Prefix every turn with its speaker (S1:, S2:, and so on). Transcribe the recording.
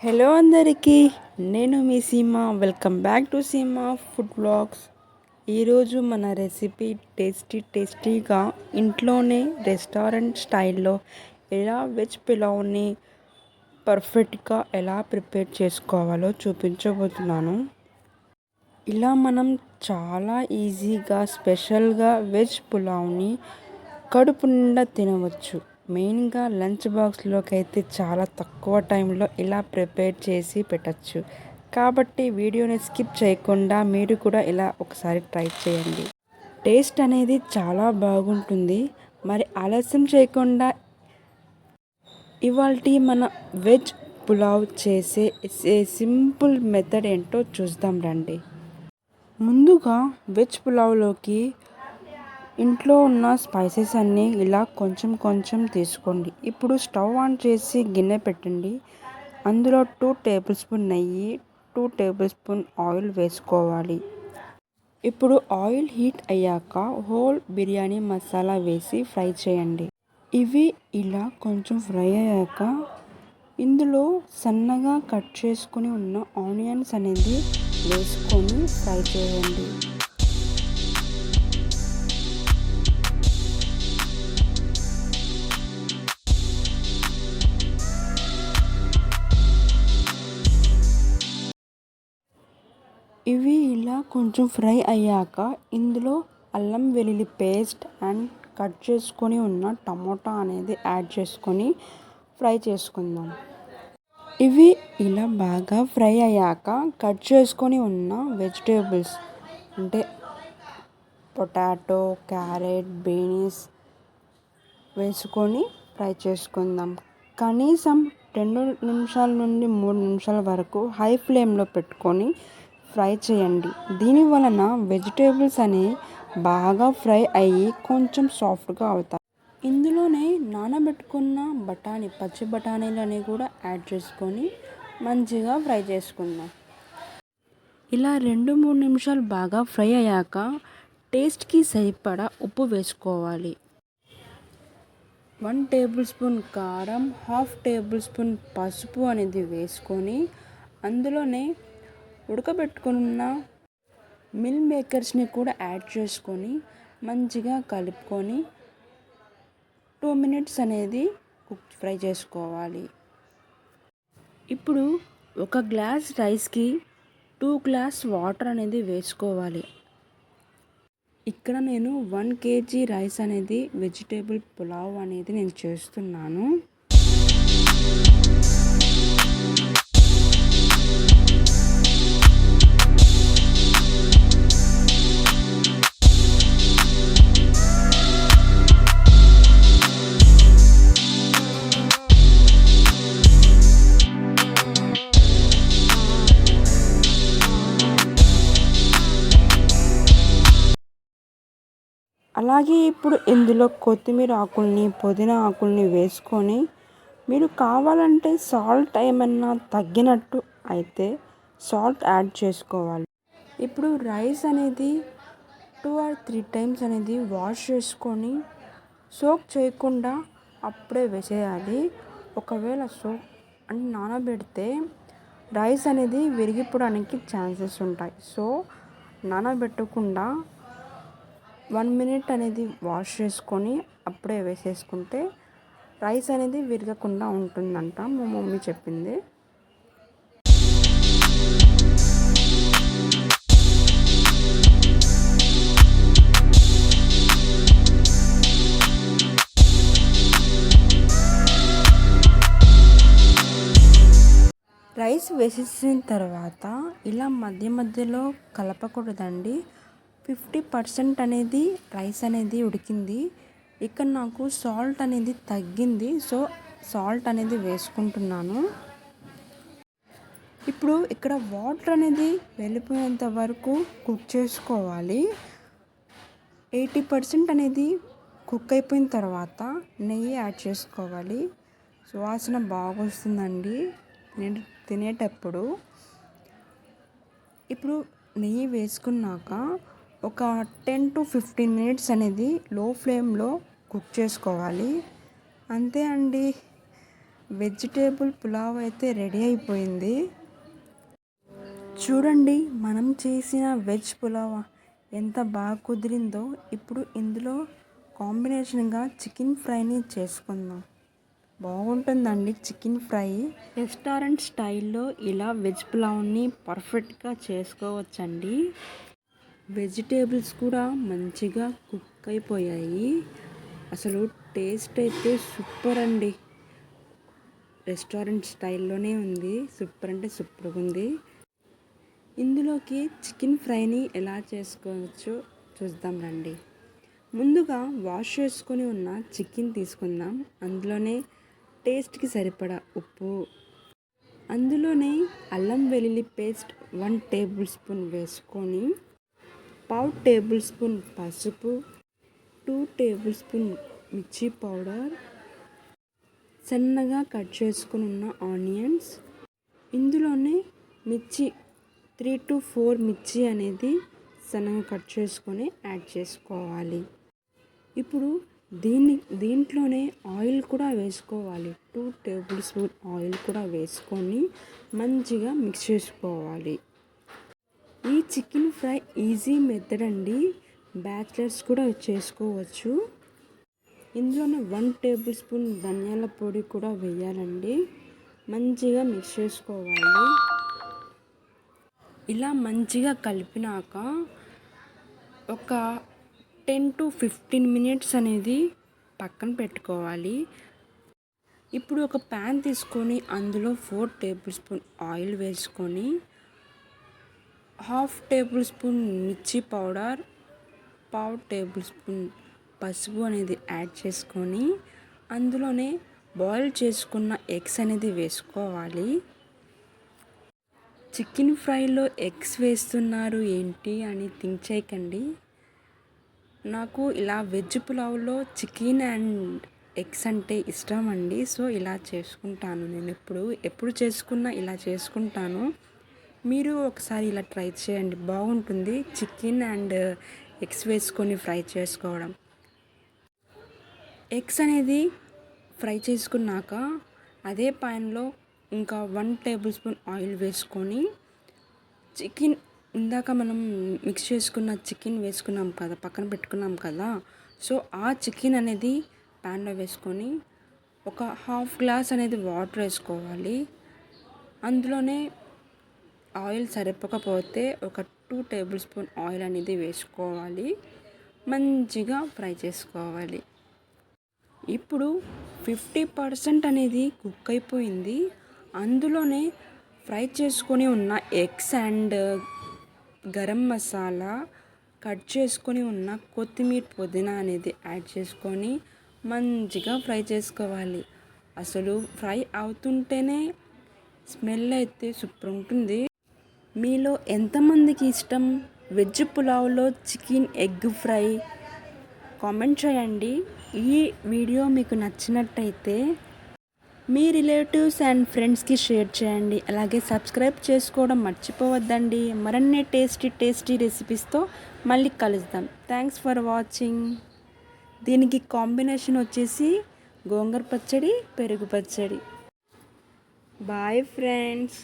S1: Hello అందరికీ, నేను మీ సీమ. వెల్కమ్ బ్యాక్ టు సీమ ఫుడ్ వ్లాగ్స్. ఈరోజు మన రెసిపీ టేస్టీగా ఇంట్లోనే రెస్టారెంట్ స్టైల్లో ఎలా వెజ్ పులావ్ని పర్ఫెక్ట్గా ఎలా ప్రిపేర్ చేసుకోవాలో చూపించబోతున్నాను. ఇలా మనం చాలా ఈజీగా స్పెషల్గా వెజ్ పులావ్ని కడుపు నిండా తినవచ్చు. మెయిన్గా లంచ్ బాక్స్లోకి అయితే చాలా తక్కువ టైంలో ఇలా ప్రిపేర్ చేసి పెట్టచ్చు. కాబట్టి వీడియోని స్కిప్ చేయకుండా మీరు కూడా ఇలా ఒకసారి ట్రై చేయండి. టేస్ట్ అనేది చాలా బాగుంటుంది. మరి ఆలస్యం చేయకుండా ఇవాల్టి మన వెజ్ పులావ్ చేసే సింపుల్ మెథడ్ ఏంటో చూద్దాం రండి. ముందుగా వెజ్ పులావ్లోకి ఇంట్లో ఉన్న స్పైసెస్ అన్నీ ఇలా కొంచెం తీసుకోండి. ఇప్పుడు స్టవ్ ఆన్ చేసి గిన్నె పెట్టండి. అందులో 2 టేబుల్ స్పూన్ నెయ్యి, 2 టేబుల్ స్పూన్ ఆయిల్ వేసుకోవాలి. ఇప్పుడు ఆయిల్ హీట్ అయ్యాక హోల్ బిర్యానీ మసాలా వేసి ఫ్రై చేయండి. ఇవి ఇలా కొంచెం ఫ్రై అయ్యాక ఇందులో సన్నగా కట్ చేసుకుని ఉన్న ఆనియన్స్ అనేది వేసుకొని ఫ్రై చేయండి. ఇవి ఇలా కొంచెం ఫ్రై అయ్యాక ఇందులో అల్లం వెల్లుల్లి పేస్ట్ అండ్ కట్ చేసుకొని ఉన్న టమోటా అనేది యాడ్ చేసుకొని ఫ్రై చేసుకుందాం. ఇవి ఇలా బాగా ఫ్రై అయ్యాక కట్ చేసుకొని ఉన్న వెజిటేబుల్స్ అంటే పొటాటో, క్యారెట్, బీన్స్ వేసుకొని ఫ్రై చేసుకుందాం. కనీసం 2 నిమిషాల నుండి 3 నిమిషాల వరకు హై ఫ్లేమ్లో పెట్టుకొని ఫ్రై చేయండి. దీని వలన వెజిటేబుల్స్ అనేవి బాగా ఫ్రై అయ్యి కొంచెం సాఫ్ట్గా అవుతాయి. ఇందులోనే నానబెట్టుకున్న పచ్చి బఠానీలు అనేవి కూడా యాడ్ చేసుకొని మంచిగా ఫ్రై చేసుకుందాం. ఇలా 2-3 నిమిషాలు బాగా ఫ్రై అయ్యాక టేస్ట్కి సరిపడా ఉప్పు వేసుకోవాలి. 1 టేబుల్ స్పూన్ కారం, 1/2 టేబుల్ స్పూన్ పసుపు అనేది వేసుకొని అందులోనే ఉడకబెట్టుకున్న మిల్ మేకర్స్ని కూడా యాడ్ చేసుకొని మంచిగా కలుపుకొని 2 మినిట్స్ అనేది ఫ్రై చేసుకోవాలి. ఇప్పుడు 1 గ్లాస్ రైస్కి 2 గ్లాస్ వాటర్ అనేది వేసుకోవాలి. ఇక్కడ నేను 1 kg రైస్ అనేది వెజిటేబుల్ పులావ్ అనేది నేను చేస్తున్నాను. అలాగే ఇప్పుడు ఇందులో కొత్తిమీర ఆకుల్ని, పుదీనా ఆకుల్ని వేసుకొని మీరు కావాలంటే సాల్ట్ ఏమన్నా తగ్గినట్టు అయితే సాల్ట్ యాడ్ చేసుకోవాలి. ఇప్పుడు రైస్ అనేది 2 or 3 టైమ్స్ అనేది వాష్ చేసుకొని సోక్ చేయకుండా అప్పుడే వేసేయాలి. ఒకవేళ సోక్ అంటే నానబెడితే రైస్ అనేది విరిగిపోవడానికి ఛాన్సెస్ ఉంటాయి. సో నానబెట్టకుండా 1 మినిట్ అనేది వాష్ చేసుకొని అప్పుడే వేసేసుకుంటే రైస్ అనేది విరగకుండా ఉంటుందంట మా మమ్మీ చెప్పింది. రైస్ వేసేసిన తర్వాత ఇలా మధ్యలో కలపకూడదండి. 50% అనేది రైస్ అనేది ఉడికింది. ఇక్కడ నాకు సాల్ట్ అనేది తగ్గింది. సో సాల్ట్ అనేది వేసుకుంటున్నాను. ఇప్పుడు ఇక్కడ వాటర్ అనేది వెళ్ళిపోయేంత వరకు కుక్ చేసుకోవాలి. 80% అనేది కుక్ అయిపోయిన తర్వాత నెయ్యి యాడ్ చేసుకోవాలి. సువాసన బాగా వస్తుందండి నేను తినేటప్పుడు. ఇప్పుడు నెయ్యి వేసుకున్నాక ఒక 10 to 15 మినిట్స్ అనేది లో ఫ్లేమ్లో కుక్ చేసుకోవాలి. అంతే అండి, వెజిటేబుల్ పులావ్ అయితే రెడీ అయిపోయింది. చూడండి మనం చేసిన వెజ్ పులావ్ ఎంత బాగా కుదిరిందో. ఇప్పుడు ఇందులో కాంబినేషన్గా చికెన్ ఫ్రైని చేసుకుందాం. బాగుంటుందండి చికెన్ ఫ్రై. రెస్టారెంట్ స్టైల్లో ఇలా వెజ్ పులావ్ని పర్ఫెక్ట్గా చేసుకోవచ్చండి. వెజిటేబుల్స్ కూడా మంచిగా కుక్ అయిపోయాయి. అసలు టేస్ట్ అయితే సూపర్ అండి. రెస్టారెంట్ స్టైల్లోనే ఉంది. సూపర్ అంటే సూపర్గా ఉంది. ఇందులోకి చికెన్ ఫ్రైని ఎలా చేసుకోవచ్చో చూద్దాం రండి. ముందుగా వాష్ చేసుకొని ఉన్న చికెన్ తీసుకుందాం. అందులోనే టేస్ట్కి సరిపడా ఉప్పు, అందులోనే అల్లం వెల్లుల్లి పేస్ట్ 1 టేబుల్ స్పూన్ వేసుకొని, 1/2 టేబుల్ స్పూన్ పసుపు, 2 టేబుల్ స్పూన్ మిర్చి పౌడర్, సన్నగా కట్ చేసుకుని ఉన్న ఆనియన్స్, ఇందులోనే మిర్చి 3 to 4 మిర్చి అనేది సన్నగా కట్ చేసుకొని యాడ్ చేసుకోవాలి. ఇప్పుడు దీంట్లోనే ఆయిల్ కూడా వేసుకోవాలి. 2 టేబుల్ స్పూన్ ఆయిల్ కూడా వేసుకొని మంచిగా మిక్స్ చేసుకోవాలి. ఈ చికెన్ ఫ్రై ఈజీ మెథడ్ అండి. బ్యాచిలర్స్ కూడా చేసుకోవచ్చు. ఇందులోనే 1 టేబుల్ స్పూన్ ధనియాల పొడి కూడా వేయాలండి. మంచిగా మిక్స్ చేసుకోవాలి. ఇలా మంచిగా కలిపినాక ఒక 10 to 15 మినిట్స్ అనేది పక్కన పెట్టుకోవాలి. ఇప్పుడు ఒక ప్యాన్ తీసుకొని అందులో 4 టేబుల్ స్పూన్ ఆయిల్ వేసుకొని, 1/2 టేబుల్ స్పూన్ మిర్చి పౌడర్, 1/2 టేబుల్ స్పూన్ పసుపు అనేది యాడ్ చేసుకొని, అందులోనే బాయిల్ చేసుకున్న ఎగ్స్ అనేది వేసుకోవాలి. చికెన్ ఫ్రైలో ఎగ్స్ వేస్తున్నారు ఏంటి అని థింక్ చేయకండి. నాకు ఇలా వెజ్ పులావ్లో చికెన్ అండ్ ఎగ్స్ అంటే ఇష్టం అండి. సో ఇలా చేసుకుంటాను. నేను ఎప్పుడు చేసుకున్నా ఇలా చేసుకుంటాను. మీరు ఒకసారి ఇలా ట్రై చేయండి, బాగుంటుంది. చికెన్ అండ్ ఎగ్స్ వేసుకొని ఫ్రై చేసుకోవడం. ఎగ్స్ అనేది ఫ్రై చేసుకున్నాక అదే ప్యాన్లో ఇంకా 1 టేబుల్ స్పూన్ ఆయిల్ వేసుకొని, చికెన్ ఇందాక మనం మిక్స్ చేసుకున్న చికెన్ వేసుకున్నాం కదా, పక్కన పెట్టుకున్నాం కదా. సో ఆ చికెన్ అనేది ప్యాన్లో వేసుకొని ఒక 1/2 గ్లాస్ అనేది వాటర్ వేసుకోవాలి. అందులోనే ఆయిల్ సరిపోకపోతే ఒక 2 టేబుల్ స్పూన్ ఆయిల్ అనేది వేసుకోవాలి. మంచిగా ఫ్రై చేసుకోవాలి. ఇప్పుడు 50% అనేది కుక్ అయిపోయింది. అందులోనే ఫ్రై చేసుకొని ఉన్న eggs and garam masala, cut చేసుకొని ఉన్న కొత్తిమీర, పుదీనా అనేది యాడ్ చేసుకొని మంచిగా ఫ్రై చేసుకోవాలి. అసలు ఫ్రై అవుతుంటేనే స్మెల్ అయితే సూపర్ ఉంటుంది. మీలో ఎంతమందికి ఇష్టం వెజ్ పులావ్లో చికెన్ ఎగ్ ఫ్రై? కామెంట్ చేయండి. ఈ వీడియో మీకు నచ్చినట్టయితే మీ రిలేటివ్స్ అండ్ ఫ్రెండ్స్కి షేర్ చేయండి. అలాగే సబ్స్క్రైబ్ చేసుకోవడం మర్చిపోవద్దండి. మరిన్ని టేస్టీ రెసిపీస్తో మళ్ళీ కలుద్దాం. Thanks for watching. దీనికి కాంబినేషన్ వచ్చేసి గోంగూర పచ్చడి, పెరుగు పచ్చడి. Bye friends.